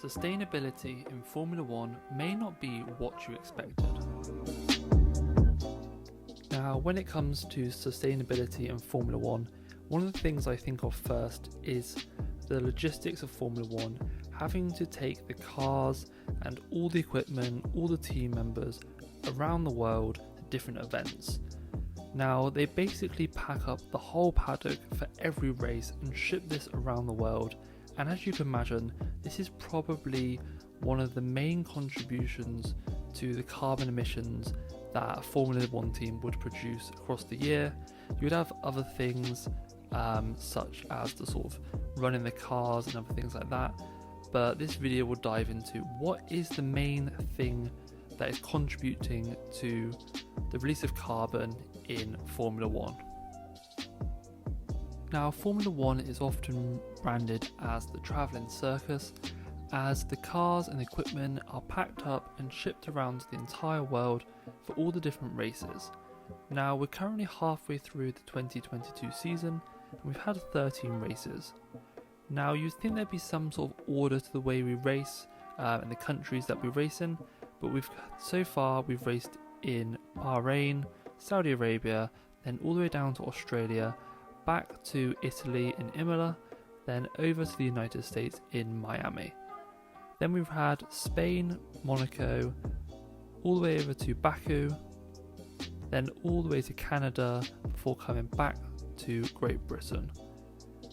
Sustainability in Formula One may not be what you expected. Now, when it comes to sustainability in Formula One, one of the things I think of first is the logistics of Formula One, having to take the cars and all the equipment, all the team members around the world to different events. Now, they basically pack up the whole paddock for every race and ship this around the world. And as you can imagine, this is probably one of the main contributions to the carbon emissions that a Formula One team would produce across the year. You would have other things such as the sort of running the cars and other things like that. But this video will dive into what is the main thing that is contributing to the release of carbon in Formula One. Now, Formula One is often branded as the Travelling Circus, as the cars and equipment are packed up and shipped around the entire world for all the different races. Now, we're currently halfway through the 2022 season and we've had 13 races. Now, you'd think there'd be some sort of order to the way we race and the countries that we race in, but so far we've raced in Bahrain, Saudi Arabia, then all the way down to Australia, back to Italy in Imola, then over to the United States in Miami. Then we've had Spain, Monaco, all the way over to Baku, then all the way to Canada before coming back to Great Britain.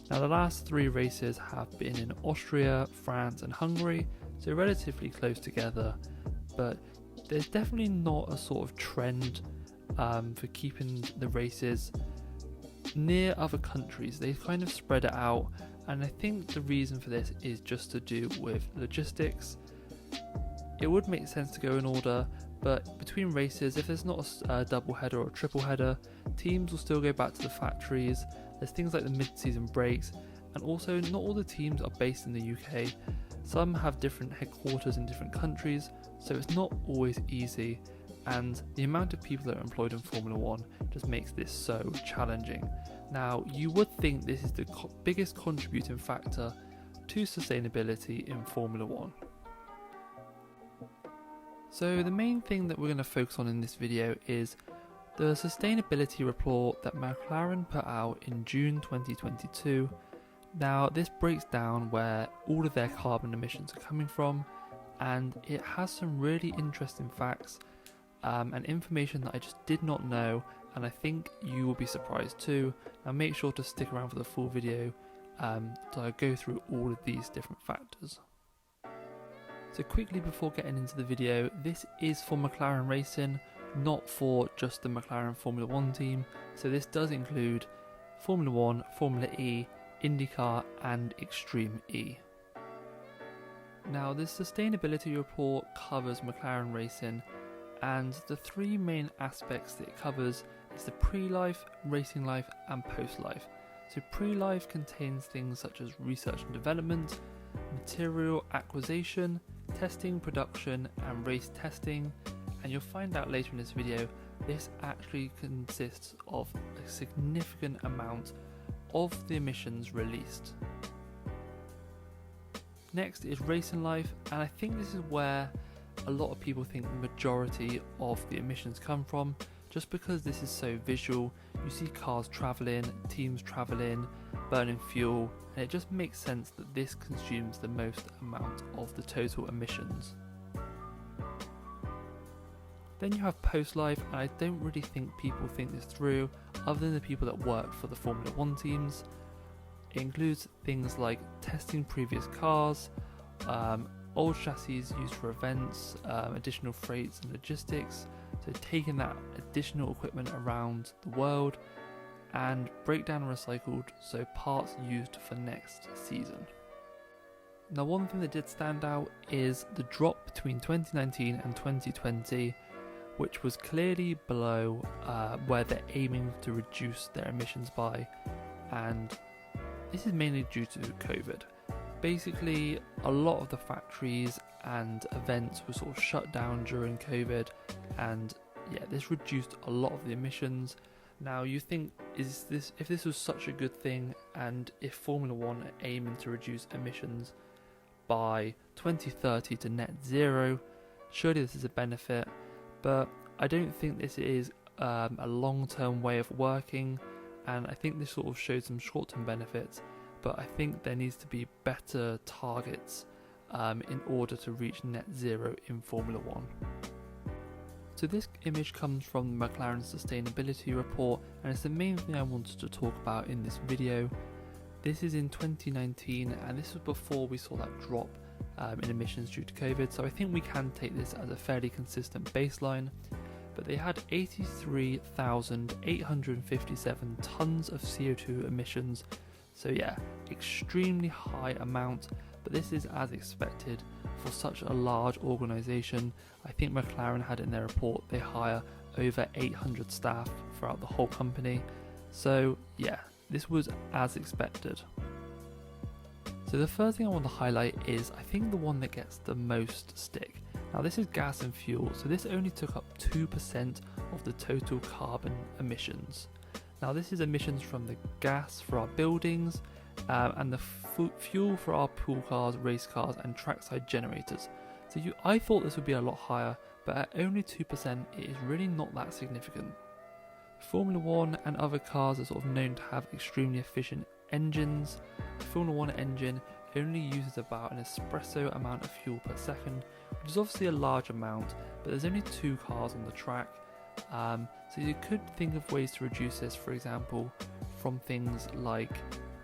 Now, the last 3 races have been in Austria, France and Hungary, so relatively close together, but there's definitely not a sort of trend for keeping the races near other countries. They kind of spread it out, and I think the reason for this is just to do with logistics. It would make sense to go in order, but between races, if there's not a double header or a triple header, teams will still go back to the factories. There's things like the mid-season breaks, and also not all the teams are based in the UK. Some have different headquarters in different countries, so it's not always easy, and the amount of people that are employed in Formula One just makes this so challenging. Now, you would think this is the biggest contributing factor to sustainability in Formula One. So the main thing that we're going to focus on in this video is the sustainability report that McLaren put out in June 2022. Now, this breaks down where all of their carbon emissions are coming from, and it has some really interesting facts and information that I just did not know, and I think you will be surprised too. Now, make sure to stick around for the full video so I go through all of these different factors. So quickly before getting into the video, this is for McLaren Racing, not for just the McLaren Formula One team. So this does include Formula One, Formula E, IndyCar and Extreme E. Now, this sustainability report covers McLaren Racing, and the 3 main aspects that it covers is the pre-life, racing life and post-life. So pre-life contains things such as research and development, material acquisition, testing, production and race testing, and you'll find out later in this video this actually consists of a significant amount of the emissions released. Next is racing life, and I think this is where a lot of people think the majority of the emissions come from, just because this is so visual. You see cars travelling, teams travelling, burning fuel, and it just makes sense that this consumes the most amount of the total emissions. Then you have post-life, and I don't really think people think this through other than the people that work for the Formula One teams. It includes things like testing previous cars, old chassis used for events, additional freights and logistics, so taking that additional equipment around the world, and breakdown and recycled, so parts used for next season. Now, one thing that did stand out is the drop between 2019 and 2020, which was clearly below where they're aiming to reduce their emissions by, and this is mainly due to COVID. Basically, a lot of the factories and events were sort of shut down during COVID, and yeah, this reduced a lot of the emissions. Now, you think, if this was such a good thing, and if Formula One are aiming to reduce emissions by 2030 to net zero. Surely this is a benefit, but I don't think this is a long-term way of working, and I think this sort of shows some short-term benefits, but I think there needs to be better targets in order to reach net zero in Formula 1. So this image comes from the McLaren sustainability report, and it's the main thing I wanted to talk about in this video. This is in 2019, and this was before we saw that drop in emissions due to COVID, so I think we can take this as a fairly consistent baseline. But they had 83,857 tons of CO2 emissions, so yeah, extremely high amount, but this is as expected for such a large organisation. I think McLaren had in their report they hire over 800 staff throughout the whole company, so yeah, this was as expected. So the first thing I want to highlight is I think the one that gets the most stick. Now this is gas and fuel, so this only took up 2% of the total carbon emissions. Now this is emissions from the gas for our buildings and the fuel for our pool cars, race cars and trackside generators. So I thought this would be a lot higher, but at only 2% it is really not that significant. Formula 1 and other cars are sort of known to have extremely efficient engines. The Formula 1 engine only uses about an espresso amount of fuel per second, which is obviously a large amount, but there's only 2 cars on the track. So you could think of ways to reduce this, for example, from things like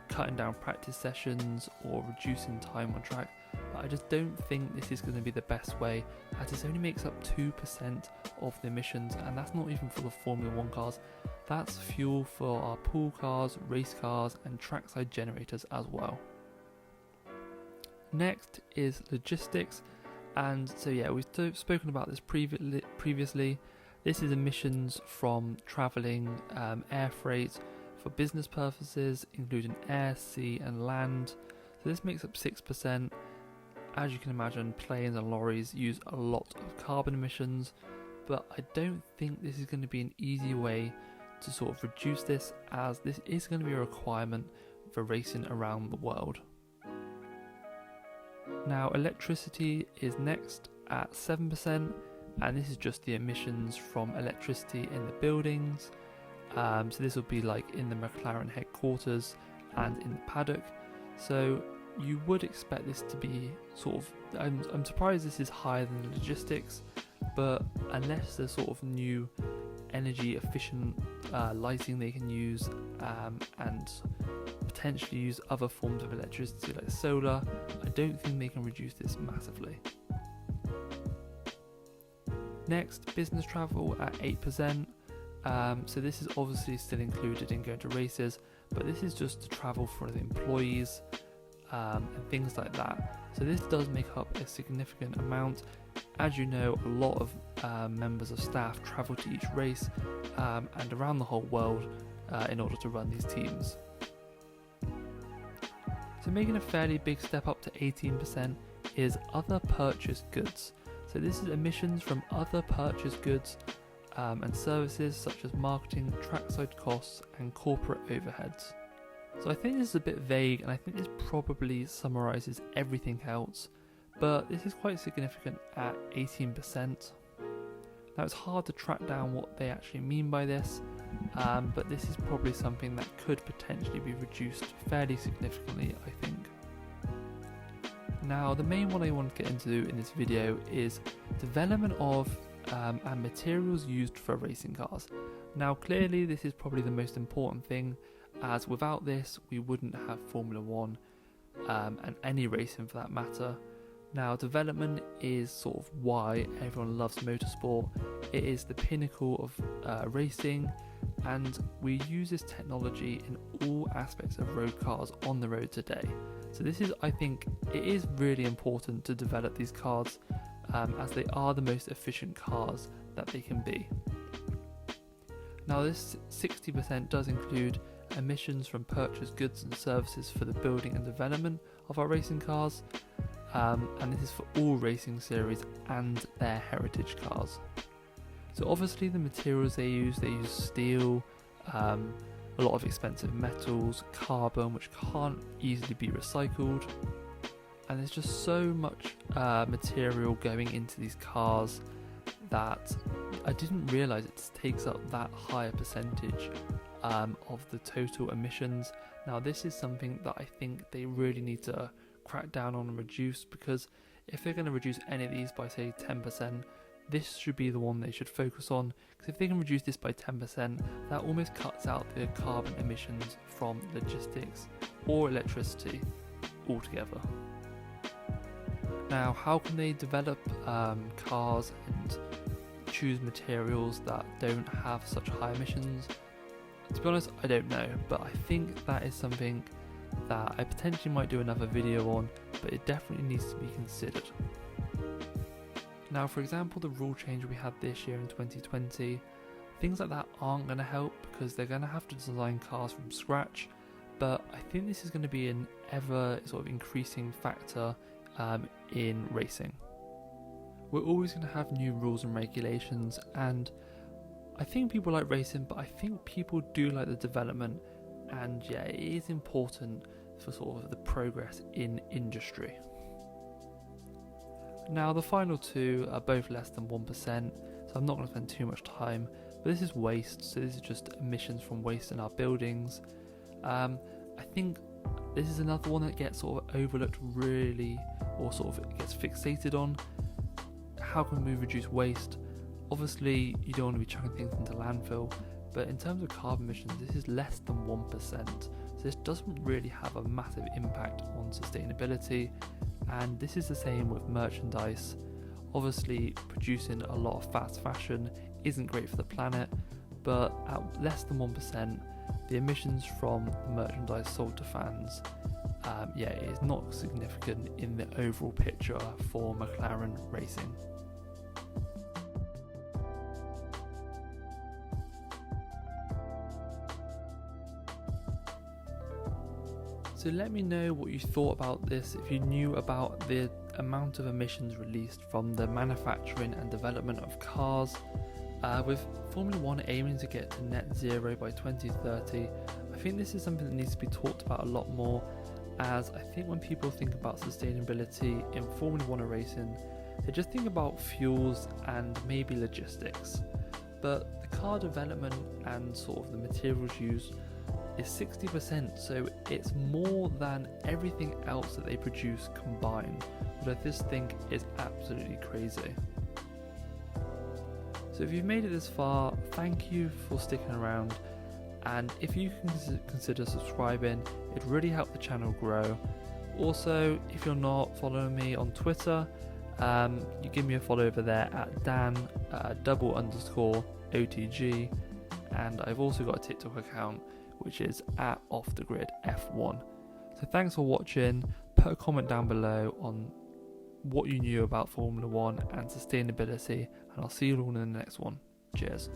cutting down practice sessions or reducing time on track, but I just don't think this is going to be the best way, as this only makes up 2% of the emissions, and that's not even for the Formula 1 cars. That's fuel for our pool cars, race cars and trackside generators as well. Next is logistics, and so yeah, we've spoken about this previously. This is emissions from travelling air freight for business purposes, including air, sea and land. So this makes up 6%. As you can imagine, planes and lorries use a lot of carbon emissions, but I don't think this is going to be an easy way to sort of reduce this, as this is going to be a requirement for racing around the world. Now electricity is next at 7%, and this is just the emissions from electricity in the buildings. So this will be like in the McLaren headquarters and in the paddock. So you would expect this to be sort of, I'm surprised this is higher than the logistics, but unless there's sort of new energy efficient lighting they can use and potentially use other forms of electricity like solar, I don't think they can reduce this massively. Next, business travel at 8%. So this is obviously still included in going to races, but this is just to travel for the employees and things like that. So this does make up a significant amount. As you know, a lot of members of staff travel to each race and around the whole world in order to run these teams. So making a fairly big step up to 18% is other purchased goods. So this is emissions from other purchased goods and services such as marketing, trackside costs and corporate overheads. So I think this is a bit vague, and I think this probably summarises everything else, but this is quite significant at 18%. Now it's hard to track down what they actually mean by this, but this is probably something that could potentially be reduced fairly significantly, I think. Now the main one I want to get into in this video is development of and materials used for racing cars. Now clearly this is probably the most important thing, as without this we wouldn't have Formula 1 and any racing for that matter. Now development is sort of why everyone loves motorsport. It is the pinnacle of racing, and we use this technology in all aspects of road cars on the road today. So this is, I think, it is really important to develop these cars as they are the most efficient cars that they can be. Now this 60% does include emissions from purchased goods and services for the building and development of our racing cars, and this is for all racing series and their heritage cars. So obviously the materials they use steel, a lot of expensive metals, carbon which can't easily be recycled, and there's just so much material going into these cars that I didn't realise it takes up that higher percentage of the total emissions. Now this is something that I think they really need to crack down on and reduce, because if they're going to reduce any of these by say 10%, this should be the one they should focus on, because if they can reduce this by 10%, that almost cuts out the carbon emissions from logistics or electricity altogether. Now, how can they develop cars and choose materials that don't have such high emissions? To be honest, I don't know, but I think that is something that I potentially might do another video on, but it definitely needs to be considered. Now, for example, the rule change we had this year in 2020, things like that aren't going to help because they're going to have to design cars from scratch, but I think this is going to be an ever sort of increasing factor in racing. We're always going to have new rules and regulations, and I think people like racing, but I think people do like the development, and yeah, it is important for sort of the progress in industry. Now the final two are both less than 1%, so I'm not going to spend too much time, but this is waste, so this is just emissions from waste in our buildings. I think this is another one that gets sort of overlooked really, or sort of gets fixated on. How can we reduce waste? Obviously you don't want to be chucking things into landfill, but in terms of carbon emissions, this is less than 1%, so this doesn't really have a massive impact on sustainability. And this is the same with merchandise. Obviously producing a lot of fast fashion isn't great for the planet, but at less than 1%, the emissions from the merchandise sold to fans, it is not significant in the overall picture for McLaren racing. So let me know what you thought about this, if you knew about the amount of emissions released from the manufacturing and development of cars. With Formula 1 aiming to get to net zero by 2030, I think this is something that needs to be talked about a lot more, as I think when people think about sustainability in Formula 1 racing, they just think about fuels and maybe logistics. But the car development and sort of the materials used is 60%, so it's more than everything else that they produce combined, which I just think is absolutely crazy. So if you've made it this far, thank you for sticking around, and if you can consider subscribing, it'd really help the channel grow. Also, if you're not following me on Twitter, you give me a follow over there at Dan_OTG, and I've also got a TikTok account which is at OffTheGridF1. So thanks for watching. Put a comment down below on what you knew about Formula 1 and sustainability, and I'll see you all in the next one. Cheers.